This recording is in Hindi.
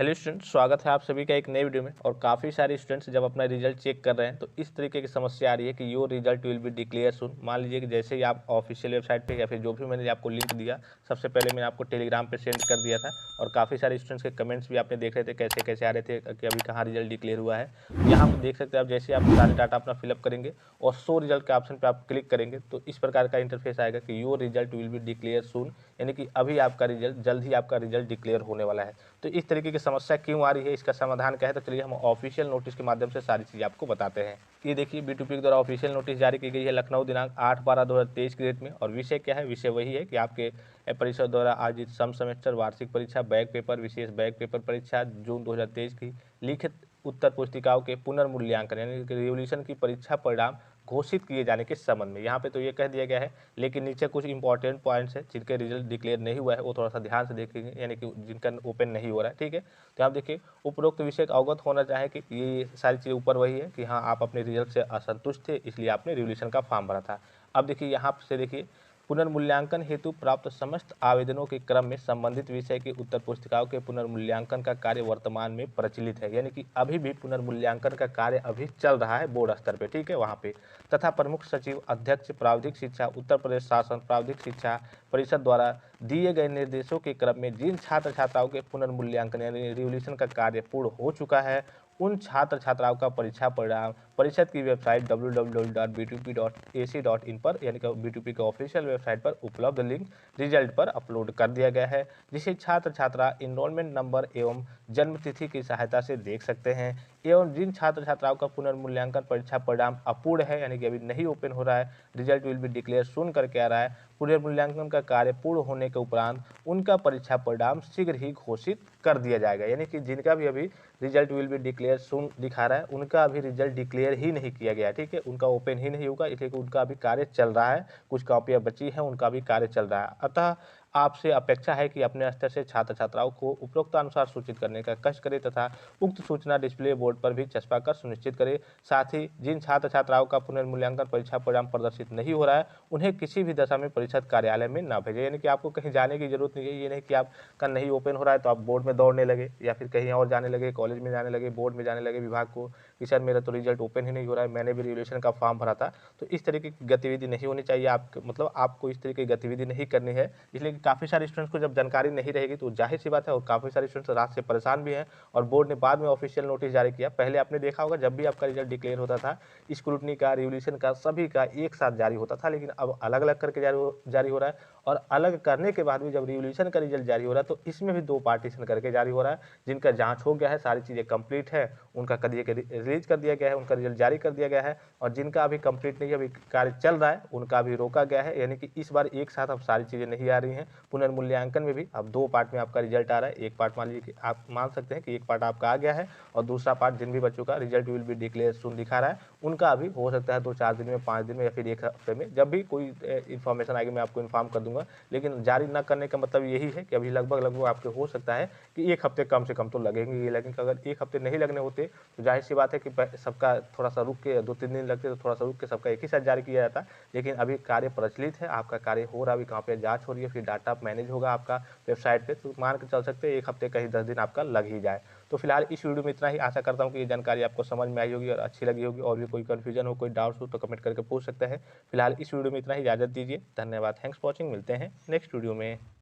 हेलो स्टूडेंट्स, स्वागत है आप सभी का एक नए वीडियो में। और काफ़ी सारे स्टूडेंट्स जब अपना रिजल्ट चेक कर रहे हैं तो इस तरीके की समस्या आ रही है कि your result will be declare soon. मान लीजिए कि जैसे ही आप ऑफिशियल वेबसाइट पे या फिर जो भी मैंने आपको लिंक दिया, सबसे पहले मैंने आपको टेलीग्राम पे सेंड कर दिया था और काफ़ी सारे स्टूडेंट्स के कमेंट्स भी आपने देख रहे थे कैसे कैसे आ रहे थे कि अभी कहाँ रिजल्ट डिक्लेयर हुआ है। यहाँ पर देख सकते हैं आप, जैसे आप सारे डाटा अपना फिलअप करेंगे और शो रिजल्ट के ऑप्शन पर आप क्लिक करेंगे तो इस प्रकार का इंटरफेस आएगा कि your result will be declare soon, यानी कि अभी आपका रिजल्ट, जल्द ही आपका रिजल्ट डिक्लेयर होने वाला है। तो इस तरीके की समस्या क्यों आ रही है, इसका समाधान क्या है, तो चलिए हम ऑफिशियल नोटिस के माध्यम से सारी चीज़ आपको बताते हैं। ये देखिए, B2P के द्वारा ऑफिशियल नोटिस जारी की गई है लखनऊ दिनांक 8/12/2023 की डेट में। और विषय क्या है, विषय वही है कि आपके परिषद द्वारा आयोजित सम सेमेस्टर वार्षिक परीक्षा, बैक पेपर, विशेष बैक पेपर परीक्षा जून 2023 की लिखित उत्तर पुस्तिकाओं के पुनर्मूल्यांकन यानी कि रिवोल्यूशन की परीक्षा परिणाम घोषित किए जाने के संबंध में। यहाँ पे तो ये कह दिया गया है, लेकिन नीचे कुछ इंपॉर्टेंट पॉइंट्स है जिनके रिजल्ट डिक्लेयर नहीं हुआ है, वो थोड़ा सा ध्यान से देखेंगे, यानी कि जिनका ओपन नहीं हो रहा है। ठीक है, तो आप देखिए, उपरोक्त विषय का अवगत होना चाहे कि ये सारी चीज़ें ऊपर वही है कि हाँ, आप अपने रिजल्ट से असंतुष्ट थे, इसलिए आपने रिवोल्यूशन का फॉर्म भरा था। अब देखिए, यहाँ से देखिए, पुनर्मूल्यांकन हेतु प्राप्त समस्त आवेदनों के क्रम में संबंधित विषय की उत्तर पुस्तिकाओं के पुनर्मूल्यांकन का कार्य वर्तमान में प्रचलित है, यानी कि अभी भी पुनर्मूल्यांकन का कार्य अभी चल रहा है बोर्ड स्तर पे। ठीक है, वहाँ पे तथा प्रमुख सचिव, अध्यक्ष प्राविधिक शिक्षा, उत्तर प्रदेश शासन प्राविधिक शिक्षा परिषद द्वारा दिए गए निर्देशों के क्रम में जिन छात्र छात्राओं के पुनर्मूल्यांकन यानी रिवोल्यूशन का कार्य पूर्ण हो चुका है, उन छात्र छात्राओं का परीक्षा परिणाम परिषद की वेबसाइट www.btp.ac.in पर, यानी कि B2P के ऑफिशियल वेबसाइट पर उपलब्ध लिंक रिजल्ट पर अपलोड कर दिया गया है, जिसे छात्र छात्रा इनरोलमेंट नंबर एवं जन्म तिथि की सहायता से देख सकते हैं। एवं जिन छात्र छात्राओं का पुनर्मूल्यांकन परीक्षा परिणाम अपूर्ण है, यानी कि अभी नहीं ओपन हो रहा है, रिजल्ट विल बी डिक्लेयर सुन करके आ रहा है, पुनर्मूल्यांकन का कार्य पूर्ण होने के उपरांत उनका परीक्षा परिणाम शीघ्र ही घोषित कर दिया जाएगा। यानी कि जिनका भी अभी रिजल्ट विल बी डिक्लेयर सून दिखा रहा है, उनका अभी रिजल्ट डिक्लेयर ही नहीं किया गया। ठीक है, उनका ओपन ही नहीं होगा, इसलिए कि उनका अभी कार्य चल रहा है, कुछ कॉपियाँ बची हैं, उनका भी कार्य चल रहा है। अतः आपसे अपेक्षा है कि अपने स्तर से छात्र छात्राओं को उपरोक्त अनुसार सूचित करने का कष्ट करें तथा उक्त सूचना डिस्प्ले बोर्ड पर भी चस्पा कर सुनिश्चित करें। साथ ही जिन छात्र छात्राओं का पुनर्मूल्यांकन परीक्षा परिणाम प्रदर्शित नहीं हो रहा है, उन्हें किसी भी दशा में परिषद कार्यालय में न भेजें। यानी कि आपको कहीं जाने की जरूरत नहीं है। ये नहीं कि आपका नहीं ओपन हो रहा है तो आप बोर्ड में दौड़ने लगे या फिर कहीं और जाने लगे, कॉलेज में जाने लगे, बोर्ड में जाने लगे, विभाग को कि सर मेरा तो रिजल्ट ओपन ही नहीं हो रहा है, मैंने भी रिवोल्यूशन का फॉर्म भरा था। तो इस तरीके की गतिविधि नहीं होनी चाहिए। आप मतलब आपको इस तरीके की गतिविधि नहीं करनी है, इसलिए कि काफ़ी सारे स्टूडेंट्स को जब जानकारी नहीं रहेगी तो जाहिर सी बात है, और काफ़ी सारे स्टूडेंट्स रात से परेशान भी हैं। और बोर्ड ने बाद में ऑफिशियल नोटिस जारी किया। पहले आपने देखा होगा, जब भी आपका रिजल्ट डिक्लेयर होता था, स्क्रूटनी का, रिवोल्यूशन का, सभी का एक साथ जारी होता था, लेकिन अब अलग अलग करके जारी हो रहा है। और अलग करने के बाद भी जब रिवोल्यूशन का रिजल्ट जारी हो रहा है तो इसमें भी 2 पार्टीशन करके जारी हो रहा है। जिनका जांच हो गया है, सारी चीज़ें कंप्लीट है, उनका करिए के रिलीज कर दिया गया है, उनका रिजल्ट जारी कर दिया गया है। और जिनका अभी कंप्लीट नहीं है, अभी कार्य चल रहा है, उनका अभी रोका गया है। यानी कि इस बार एक साथ अब सारी चीज़ें नहीं आ रही हैं। पुनर्मूल्यांकन में भी अब 2 पार्ट में आपका रिजल्ट आ रहा है। एक पार्ट मान लीजिए कि आप मान सकते हैं कि एक पार्ट आपका आ गया है, और दूसरा पार्ट जिन भी बच्चों का रिजल्ट विल बी डिक्लेयर सून दिखा रहा है, उनका अभी हो सकता है 2-4 दिन में, 5 दिन में, या फिर 1 हफ्ते में। जब भी कोई इन्फॉर्मेशन आएगी मैं आपको इन्फॉर्म कर दूंगा। लेकिन जारी न करने का मतलब यही है कि अभी लगभग आपके हो सकता है कि 1 हफ्ते कम से कम तो लगेंगे। लेकिन अगर 1 हफ्ते नहीं लगने होते तो जाहिर सी बात है कि सबका थोड़ा सा रुक के 2-3 दिन लगते तो थोड़ा सा रुक के सबका एक ही साथ जारी किया जाता। लेकिन अभी कार्य प्रचलित है, आपका कार्य हो रहा है, अभी कहाँ पे जांच हो रही है, फिर डाटा मैनेज होगा आपका वेबसाइट पे, तो मान के चल सकते हैं 1 हफ्ते कहीं 10 दिन आपका लग ही जाए। तो फिलहाल इस वीडियो में इतना ही। आशा करता हूँ कि ये जानकारी आपको समझ में आई होगी और अच्छी लगी होगी। और भी कोई कन्फ्यूजन हो, कोई डाउट्स हो तो कमेंट करके पूछ सकते हैं। फिलहाल इस वीडियो में इतना ही, इजाजत दीजिए। धन्यवाद, थैंक्स फॉर वॉचिंग। मिलते हैं नेक्स्ट वीडियो में।